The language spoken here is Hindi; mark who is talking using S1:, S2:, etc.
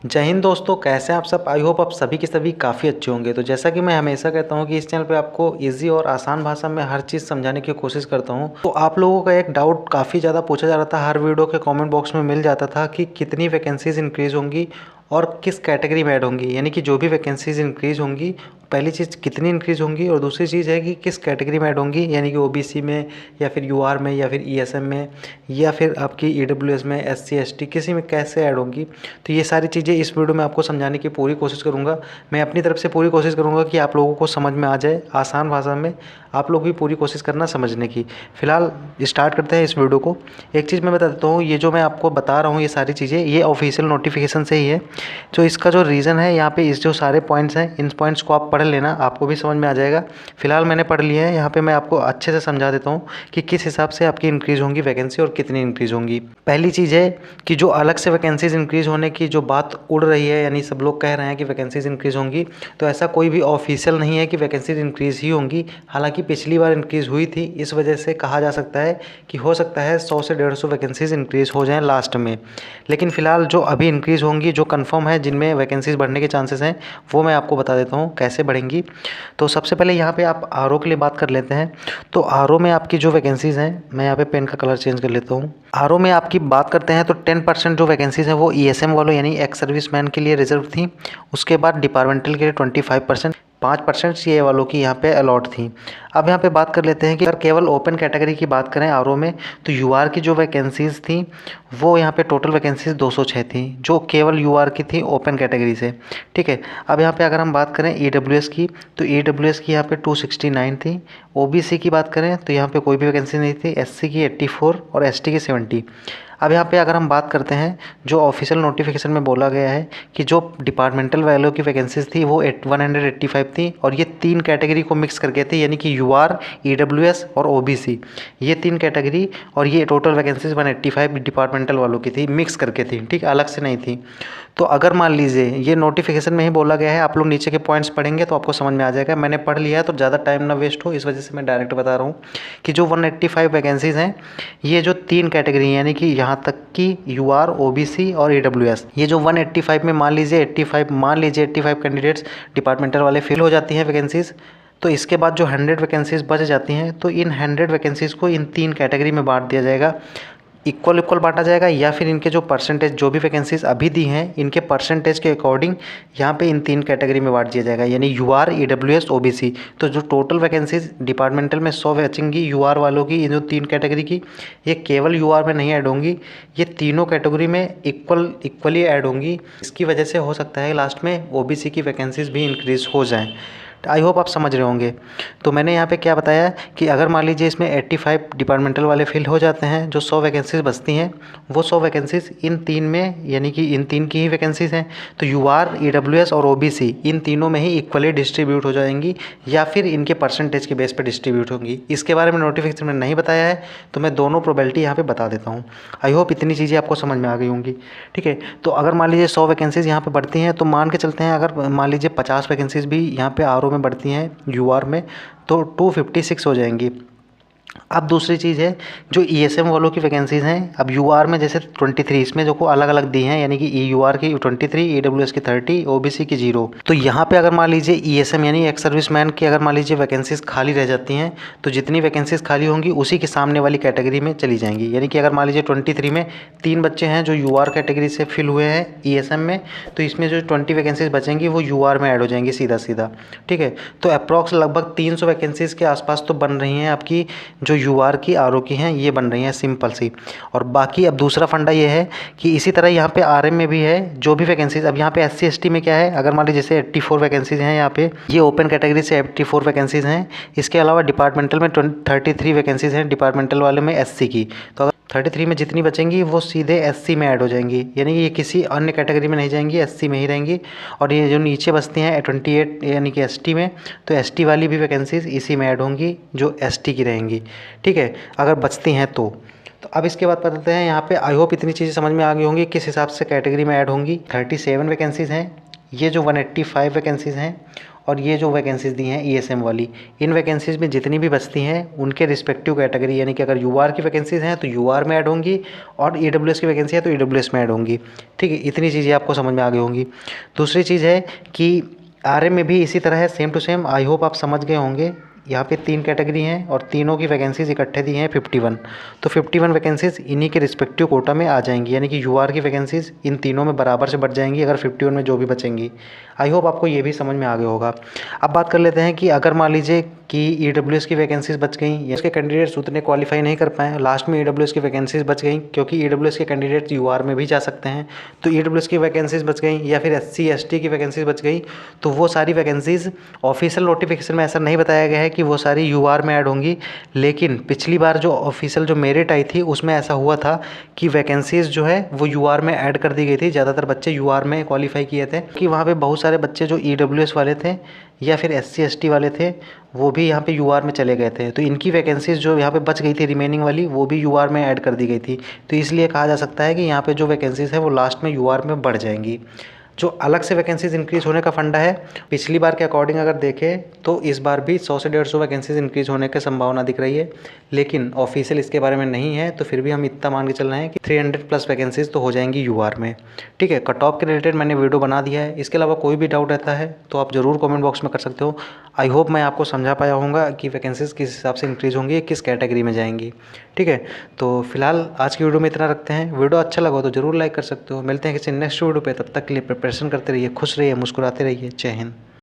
S1: जय हिंद दोस्तों, कैसे हैं आप सब। आई होप आप सभी के सभी काफ़ी अच्छे होंगे। तो जैसा कि मैं हमेशा कहता हूं कि इस चैनल पे आपको इजी और आसान भाषा में हर चीज़ समझाने की कोशिश करता हूं। तो आप लोगों का एक डाउट काफ़ी ज़्यादा पूछा जा रहा था, हर वीडियो के कमेंट बॉक्स में मिल जाता था कि कितनी वैकेंसीज इंक्रीज़ होंगी और किस कैटेगरी में ऐड होंगी। यानी कि जो भी वैकेंसीज इंक्रीज़ होंगी, पहली चीज़ कितनी इंक्रीज़ होंगी और दूसरी चीज़ है कि किस कैटेगरी में ऐड होंगी, यानी कि ओबीसी में या फिर यूआर में या फिर ईएसएम में या फिर आपकी ईडब्ल्यूएस में, एससी एसटी किसी में कैसे ऐड होंगी। तो ये सारी चीज़ें इस वीडियो में आपको समझाने की पूरी कोशिश करूँगा। मैं अपनी तरफ से पूरी कोशिश करूँगा कि आप लोगों को समझ में आ जाए आसान भाषा में। आप लोग भी पूरी कोशिश करना समझने की। फ़िलहाल स्टार्ट करते हैं इस वीडियो को। एक चीज़ मैं बता देता हूँ, ये जो मैं आपको बता रहा हूँ ये सारी चीज़ें ये ऑफिशियल नोटिफिकेशन से ही है। तो इसका जो रीज़न है यहाँ पे इस जो सारे पॉइंट्स हैं, इन पॉइंट्स को आप पढ़ लेना, आपको भी समझ में आ जाएगा। फिलहाल मैंने पढ़ लिया है, यहाँ पे मैं आपको अच्छे से समझा देता हूँ कि किस हिसाब से आपकी इंक्रीज़ होंगी वैकेंसी और कितनी इंक्रीज़ होंगी। पहली चीज़ है कि जो अलग से वैकेंसीज इंक्रीज़ होने की जो बात उड़ रही है, यानी सब लोग कह रहे हैं कि वैकेंसीज इंक्रीज़ होंगी, तो ऐसा कोई भी ऑफिशियल नहीं है कि वैकेंसीज इंक्रीज़ ही होंगी। हालांकि पिछली बार इंक्रीज़ हुई थी, इस वजह से कहा जा सकता है कि हो सकता है 100 से 150 वैकेंसीज इंक्रीज़ हो जाएँ लास्ट में। लेकिन फ़िलहाल जो अभी इंक्रीज़ होंगी, जो कन्फर्म है, जिनमें वैकेंसीज बढ़ने के चांसेस हैं, वो मैं आपको बता देता हूँ कैसे बढ़ेंगी। तो सबसे पहले यहाँ पे आप आरओ के लिए बात कर लेते हैं। तो आरओ में आपकी जो वैकेंसीज़ हैं, मैं यहाँ पे पेन का कलर चेंज कर लेता हूँ। आरओ में आपकी बात करते हैं तो 10% जो वैकेंसीज़ हैं वो ईएसएम वालों यानी एक्स सर्विसमैन के लिए रिजर्व थी। उसके बाद डिपार्टमेंटल के लिए 25%, 5% सीए वालों की यहाँ पे अलॉट थी। अब यहाँ पे बात कर लेते हैं कि अगर केवल ओपन कैटेगरी की बात करें आरओ में, तो यूआर की जो वैकेंसीज़ थी वो यहाँ पे टोटल वैकेंसीज़ 206 थी, जो केवल यूआर की थी ओपन कैटेगरी से। ठीक है। अब यहाँ पे अगर हम बात करें ईडब्ल्यूएस की, तो ईडब्ल्यूएस की यहाँ पे 269 थी। ओबीसी की बात करें तो यहाँ पे कोई भी वैकेंसी नहीं थी। एससी की 84 और एसटी की 70। अब यहाँ पे अगर हम बात करते हैं, जो ऑफिशियल नोटिफिकेशन में बोला गया है कि जो डिपार्टमेंटल वालों की वैकेंसीज थी वो 185 थी, और ये 3 कैटेगरी को मिक्स करके थी, यानी कि यूआर, ईडब्ल्यूएस और ओबीसी, ये 3 कैटेगरी, और ये टोटल वैकेंसीज 185 डिपार्टमेंटल वालों की थी, मिक्स करके थी। ठीक, अलग से नहीं थी। तो अगर मान लीजिए ये नोटिफिकेशन में ही बोला गया है, आप लोग नीचे के पॉइंट्स पढ़ेंगे तो आपको समझ में आ जाएगा। मैंने पढ़ लिया है तो ज़्यादा टाइम ना वेस्ट हो, इस वजह से मैं डायरेक्ट बता रहा हूँ कि जो 185 वैकेंसीज़ हैं, ये जो 3 कैटेगरी यानी कि यहाँ तक कि यूआर, ओबीसी और ईडब्ल्यूएस, ये जो 185 में मान लीजिए 85 कैंडिडेट्स डिपार्टमेंटल वाले फिल हो जाती हैं वैकेंसीज़, तो इसके बाद जो 100 वैकेंसीज़ बच जाती हैं, तो इन 100 वैकेंसीज़ को इन 3 कैटेगरी में बांट दिया जाएगा। इक्वल इक्वल बांटा जाएगा, या फिर इनके जो परसेंटेज, जो भी वैकेंसीज अभी दी हैं, इनके परसेंटेज के अकॉर्डिंग यहाँ पे इन 3 कैटेगरी में बांट दिया जाएगा, यानी यूआर, ईडब्ल्यूएस, ओबीसी। तो जो टोटल वैकेंसीज डिपार्टमेंटल में 100 बचेंगी यूआर वालों की, इन जो 3 कैटेगरी की, ये केवल यूआर में नहीं ऐड होंगी, ये तीनों कैटेगरी में इक्वली ऐड होंगी। इसकी वजह से हो सकता है लास्ट में ओबीसी की वैकेंसीज भी इंक्रीज़ हो जाएँ। आई होप आप समझ रहे होंगे। तो मैंने यहाँ पे क्या बताया कि अगर मान लीजिए इसमें 85 डिपार्टमेंटल वाले फिल हो जाते हैं, जो 100 वैकेंसीज बचती हैं, वो 100 वैकेंसीज इन 3 में, यानी कि इन 3 की ही वैकेंसीज हैं, तो यूआर, ईडब्ल्यूएस और ओबीसी इन तीनों में ही इक्वली डिस्ट्रीब्यूट हो जाएंगी, या फिर इनके परसेंटेज के बेस पर डिस्ट्रीब्यूट होंगी। इसके बारे में नोटिफिकेशन में नहीं बताया है, तो मैं दोनों प्रोबेबिलिटी यहाँ पर बता देता हूँ। आई होप इतनी चीज़ें आपको समझ में आ गई होंगी। ठीक है। तो अगर मान लीजिए 100 वैकेंसीज यहाँ पर बढ़ती हैं, तो मान के चलते हैं अगर मान लीजिए 50 वैकेंसीज भी यहाँ पे आरओ में बढ़ती हैं यूआर में, तो 256 हो जाएंगी। अब दूसरी चीज़ है जो ईएसएम वालों की वैकेंसीज़ हैं। अब यूआर में जैसे 23, इसमें जो को अलग अलग दी हैं, यानी कि यूआर की 23, ईडब्ल्यूएस की 30, ओबीसी की 0। तो यहाँ पे अगर मान लीजिए ईएसएम यानी एक्स सर्विसमैन की अगर मान लीजिए वैकेंसीज़ खाली रह जाती हैं, तो जितनी वैकेंसीज़ खाली होंगी उसी के सामने वाली कैटेगरी में चली जाएंगी। यानी कि अगर मान लीजिए 23 में 3 बच्चे हैं जो यूआर कैटेगरी से फिल हुए हैं ईएसएम में, तो इसमें जो 20 वैकेंसीज़ बचेंगी वो यूआर में ऐड हो जाएंगी सीधा सीधा। ठीक है। तो अप्रॉक्स लगभग 300 वैकेंसीज़ के आसपास तो बन रही हैं आपकी, जो यूआर की, आरओ की हैं, ये बन रही हैं सिंपल सी। और बाकी अब दूसरा फंडा ये है कि इसी तरह यहाँ पे आरएम में भी है जो भी वैकेंसीज। अब यहाँ पे एससी एसटी में क्या है, अगर मान लीजिए जैसे 84 वैकेंसीज हैं यहाँ पे, ये ओपन कैटेगरी से 84 वैकेंसीज हैं। इसके अलावा डिपार्टमेंटल में 33 वैकेंसीज हैं, डिपार्टमेंटल वाले में एससी की। तो अगर 33 में जितनी बचेंगी वो सीधे एससी में ऐड हो जाएंगी, यानी ये किसी अन्य कैटेगरी में नहीं जाएंगी, एससी में ही रहेंगी। और ये जो नीचे बचती हैं 28 यानी कि एसटी में, तो एसटी वाली भी वैकेंसीज इसी में ऐड होंगी जो एसटी की रहेंगी। ठीक है, अगर बचती हैं तो अब इसके बाद बताते हैं यहाँ पे। आई होप इतनी चीज़ें समझ में आ गई होंगी किस हिसाब से कैटेगरी में ऐड होंगी। 37 वैकेंसीज़ हैं, ये जो 185 वैकेंसीज़ हैं, और ये जो वैकेंसीज़ दी हैं ईएसएम वाली, इन वैकेंसीज़ में जितनी भी बचती हैं उनके रिस्पेक्टिव कैटेगरी, यानी कि अगर यूआर की वैकेंसीज़ हैं तो यूआर में ऐड होंगी, और ईडब्ल्यूएस की वैकेंसी है तो ईडब्ल्यूएस में ऐड होंगी। ठीक है, इतनी चीज़ें आपको समझ में आ गई होंगी। दूसरी चीज़ है कि आरएम में भी इसी तरह है, same to same. I hope आप समझ गए होंगे। यहाँ पे 3 कैटेगरी हैं और तीनों की वैकेंसीज़ इकट्ठे दी हैं 51। तो 51 वैकेंसीज़ इन्हीं के रिस्पेक्टिव कोटा में आ जाएंगी, यानी कि यूआर की वैकेंसीज़ इन तीनों में बराबर से बढ़ जाएंगी अगर 51 में जो भी बचेंगी। आई होप आपको ये भी समझ में आ गया होगा। अब बात कर लेते हैं कि अगर मान लीजिए कि ईडब्ल्यूएस की वैकेंसीज़ बच गई या उसके कैंडिडेट्स उतने क्वालिफाई नहीं कर पाए, लास्ट में ईडब्ल्यूएस की वैकेंसीज़ बच गई, क्योंकि ईडब्ल्यूएस के कैंडिडेट्स यूआर में भी जा सकते हैं, तो ईडब्ल्यूएस की वैकेंसीज़ बच गई या फिर एससी एसटी की वैकेंसीज़ बच गई, तो वो सारी वैकेंसीज़ ऑफिशियल नोटिफिकेशन में ऐसा नहीं बताया गया है कि वो सारी यूआर में ऐड होंगी। लेकिन पिछली बार जो ऑफिशियल जो मेरिट आई थी उसमें ऐसा हुआ था कि वैकेंसीज़ जो है वो यूआर में ऐड कर दी गई थी। ज़्यादातर बच्चे यूआर में क्वालिफाई किए थे कि वहाँ पे बहुत सारे बच्चे जो ईडब्ल्यूएस वाले थे या फिर एससी एसटी वाले थे वो भी यहाँ पे यूआर में चले गए थे, तो इनकी वैकेंसीज़ जो यहाँ पे बच गई थी रिमेनिंग वाली, वो भी यूआर में ऐड कर दी गई थी। तो इसलिए कहा जा सकता है कि यहाँ पे जो वैकेंसीज़ है वो लास्ट में यूआर में बढ़ जाएंगी। जो अलग से वैकेंसीज़ इंक्रीज़ होने का फंडा है, पिछली बार के अकॉर्डिंग अगर देखें तो इस बार भी 100 से 150 वैकेंसीज़ इंक्रीज़ होने की संभावना दिख रही है, लेकिन ऑफिशियल इसके बारे में नहीं है। तो फिर भी हम इतना मान के चल रहे हैं कि 300 प्लस वैकेंसीज़ तो हो जाएंगी यूआर में। ठीक है, कट ऑफ के रिलेटेड मैंने वीडियो बना दिया है। इसके अलावा कोई भी डाउट रहता है तो आप ज़रूर कमेंट बॉक्स में कर सकते हो। आई होप मैं आपको समझा पाया होऊंगा कि वैकेंसीज़ किस हिसाब से इंक्रीज़ होंगी, किस कैटेगरी में जाएंगी। ठीक है, तो फिलहाल आज की वीडियो में इतना रखते हैं। वीडियो अच्छा लगा तो ज़रूर लाइक कर सकते हो। मिलते हैं किसी नेक्स्ट वीडियो पे, तब तक के लिए प्रिपरेशन करते रहिए, खुश रहिए, मुस्कुराते रहिए। जय हिंद।